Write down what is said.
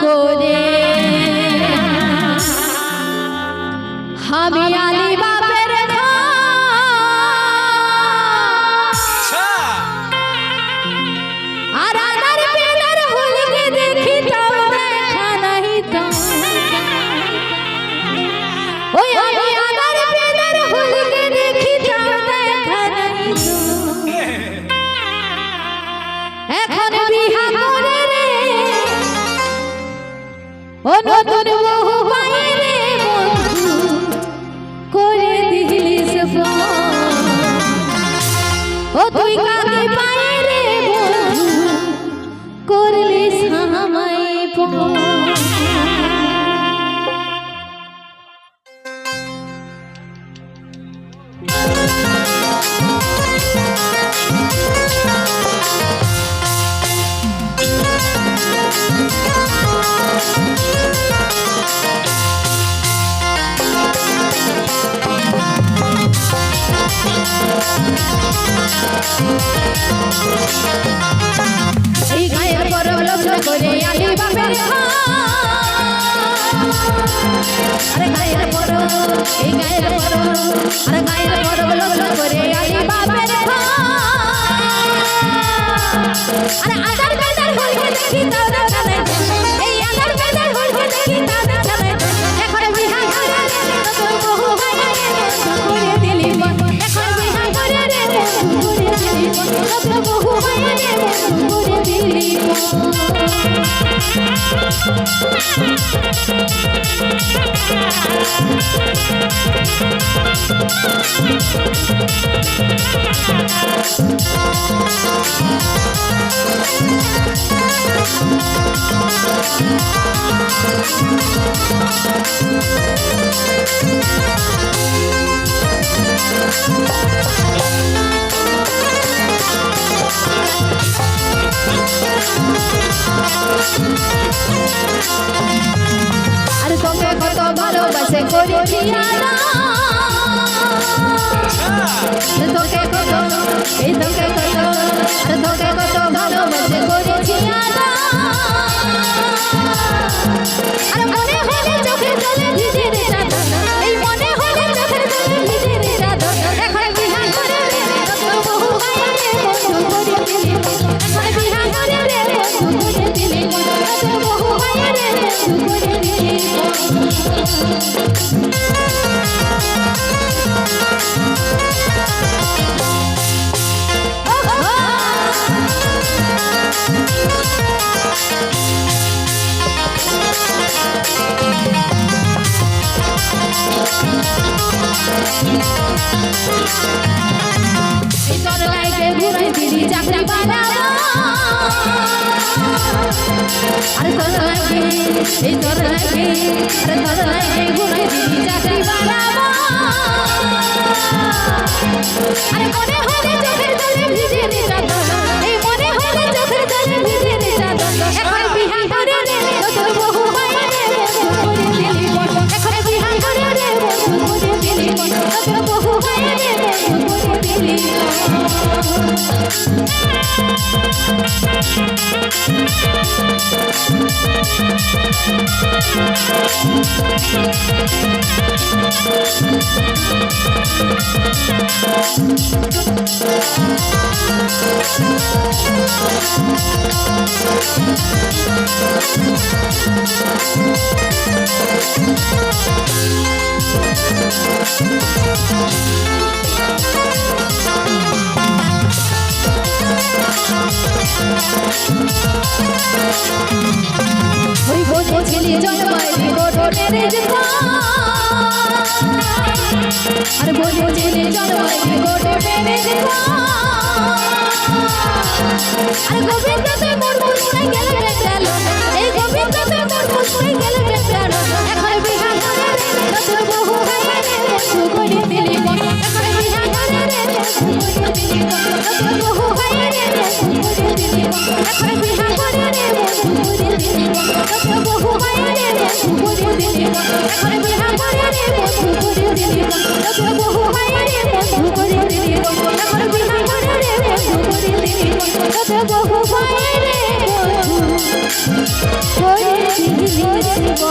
করে আমি আলী বাপের আর আদার পেলার হুলকে দেখি তাও দেখা নাই তো ওই আমি আদার পেলার হুলকে দেখি তাও দেখা নাই তো এখন বিহা করে রে ও নতুন বহু বাইরে বন্ধু করে দিলিস ও তুই কাকে পায় রে বন্ধু করলিস আমায় এই গায়ের পরব লগ্ন করে আলী বাপের আরে গায়ের পরব এই গায়ের পরব আরে গায়ের পরব লগ্ন করে আলী বাপের আরে আদার বেদার হলকে দেখি তাও দেখা নাই এই আদার বেদার হলকে দেখি তাও দেখা নাই এখন বিহা করে তোর বহু ভাই করে দিলি এখন বিহা করে রে করে দিলি তোর বহু ভাই করে দিলি আর তোকে কত ভালোবাসে করেছি তোকে কত এই তোকে কত আর তোকে কত ভালোবাসে করেছি আর মনে হলে চোখের জলে ভিজে রে চাঁদ এই মনে হলে চোখের জলে ভিজে রে চাঁদ এখন বিহা করে রে তোর বহু ভাই রে বন্ধু করে দিলি এখন বিহা করে রে বন্ধু করে দিলি তোর বহু ভাই রে বন্ধু করে দিলি তোর লাইকে ঘুরাই দিলি চাকরি বানাবো আরে তোর লাইকে এই তোর লাইকে আরে তোর লাইকে ঘুরাই দিলি চাকরি বানাবো আরে মনে হলে চোখের জলে ভিজে রে চাঁদ এই মনে হলে চোখের জলে ভিজে রে চাঁদ এখন বিহা করে রে তোর বহু ভাই রে বন্ধু করে দিলি এখন বিহা করে রে বন্ধু করে দিলি তোর বহু ভাই রে বন্ধু করে দিলি ওই বোঝে ছেলে জন্মাইলি গোটনের আর বোঝে ছেলে জন্মাইলি গোটনের আর গোবিন্দতে মোর মুছড়ে গেল বেটাল এই গোবিন্দতে মোর মুছড়ে গেল বেটাল এখন বিহা করে রে তোর বহু ভাই রে বন্ধু করে দিলি এখন বিহা করে রে বন্ধু করে দিলি তোর বহু ভাই রে বন্ধু করে দিলি এখন বিহা করে রে বন্ধু করে দিলি তোর বহু ভাই রে বন্ধু করে দিলি এখন বিহা করে রে বন্ধু করে দিলি তোর বহু ভাই রে বন্ধু করে দিলি এখন বিহা করে রে বন্ধু করে দিলি তোর বহু ভাই রে বন্ধু করে দিলি জীবন